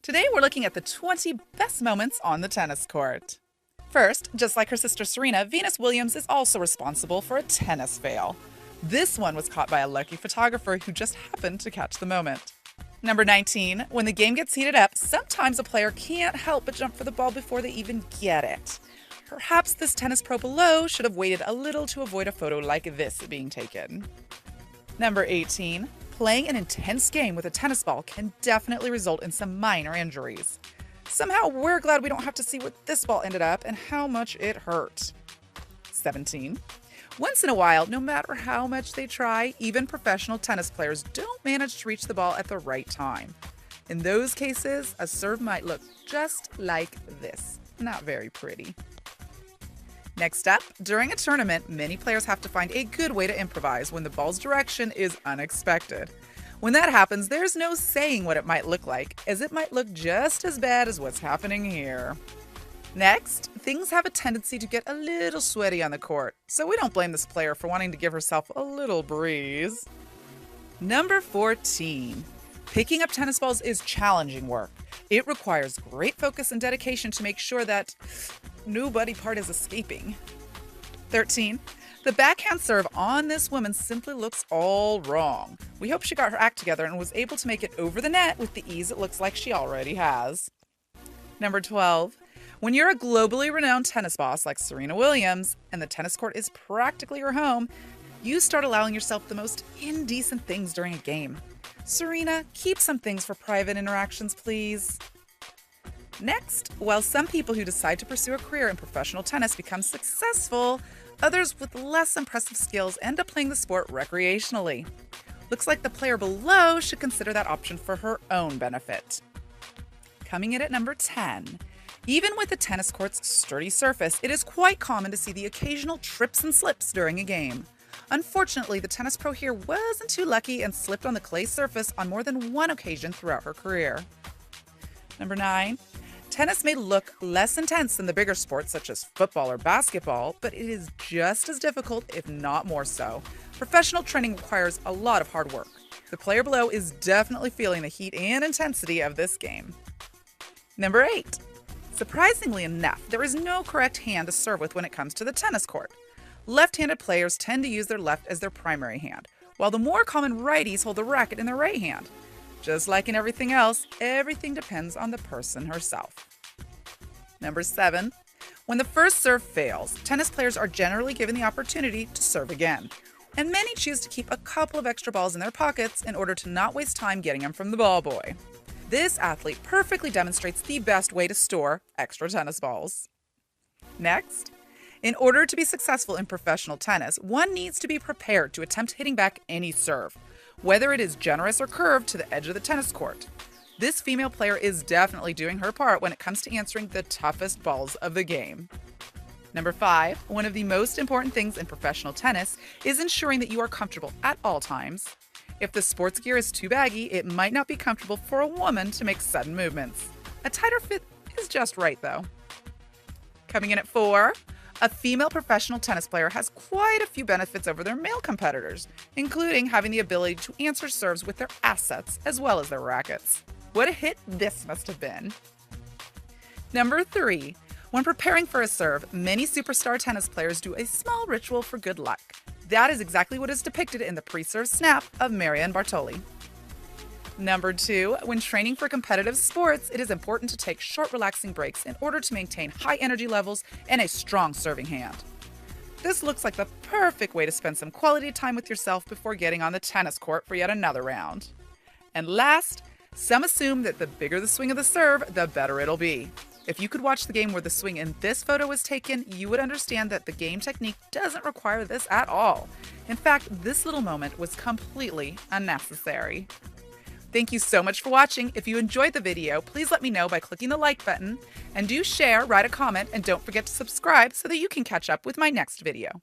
Today we're looking at the 20 best moments on the tennis court. First, just like her sister Serena, Venus Williams is also responsible for a tennis fail. This one was caught by a lucky photographer who just happened to catch the moment. Number 19, when the game gets heated up, sometimes a player can't help but jump for the ball before they even get it. Perhaps this tennis pro below should have waited a little to avoid a photo like this being taken. Number 18, playing an intense game with a tennis ball can definitely result in some minor injuries. Somehow we're glad we don't have to see where this ball ended up and how much it hurt. 17. Once in a while, no matter how much they try, even professional tennis players don't manage to reach the ball at the right time. In those cases, a serve might look just like this. Not very pretty. Next up, during a tournament, many players have to find a good way to improvise when the ball's direction is unexpected. When that happens, there's no saying what it might look like, as it might look just as bad as what's happening here. Next, things have a tendency to get a little sweaty on the court, so we don't blame this player for wanting to give herself a little breeze. Number 14. Picking up tennis balls is challenging work. It requires great focus and dedication to make sure that no body part is escaping. 13. The backhand serve on this woman simply looks all wrong. We hope she got her act together and was able to make it over the net with the ease it looks like she already has. Number 12. When you're a globally renowned tennis boss like Serena Williams and the tennis court is practically your home, you start allowing yourself the most indecent things during a game. Serena, keep some things for private interactions, please. Next, while some people who decide to pursue a career in professional tennis become successful, others with less impressive skills end up playing the sport recreationally. Looks like the player below should consider that option for her own benefit. Coming in at number 10. Even with the tennis court's sturdy surface, it is quite common to see the occasional trips and slips during a game. Unfortunately, the tennis pro here wasn't too lucky and slipped on the clay surface on more than one occasion throughout her career. Number 9. Tennis may look less intense than the bigger sports such as football or basketball, but it is just as difficult, if not more so. Professional training requires a lot of hard work. The player below is definitely feeling the heat and intensity of this game. Number 8. Surprisingly enough, there is no correct hand to serve with when it comes to the tennis court. Left-handed players tend to use their left as their primary hand, while the more common righties hold the racket in their right hand. Just like in everything else, everything depends on the person herself. Number 7. When the first serve fails, tennis players are generally given the opportunity to serve again, and many choose to keep a couple of extra balls in their pockets in order to not waste time getting them from the ball boy. This athlete perfectly demonstrates the best way to store extra tennis balls. Next, in order to be successful in professional tennis, one needs to be prepared to attempt hitting back any serve, whether it is generous or curved to the edge of the tennis court. This female player is definitely doing her part when it comes to answering the toughest balls of the game. Number 5, one of the most important things in professional tennis is ensuring that you are comfortable at all times. If the sports gear is too baggy, it might not be comfortable for a woman to make sudden movements. A tighter fit is just right, though. Coming in at 4, a female professional tennis player has quite a few benefits over their male competitors, including having the ability to answer serves with their assets as well as their rackets. What a hit this must have been. Number 3. When preparing for a serve, many superstar tennis players do a small ritual for good luck. That is exactly what is depicted in the pre-serve snap of Marianne Bartoli. Number 2, when training for competitive sports, it is important to take short, relaxing breaks in order to maintain high energy levels and a strong serving hand. This looks like the perfect way to spend some quality time with yourself before getting on the tennis court for yet another round. And last, some assume that the bigger the swing of the serve, the better it'll be. If you could watch the game where the swing in this photo was taken, you would understand that the game technique doesn't require this at all. In fact, this little moment was completely unnecessary. Thank you so much for watching. If you enjoyed the video, please let me know by clicking the like button, and do share, write a comment, and don't forget to subscribe so that you can catch up with my next video.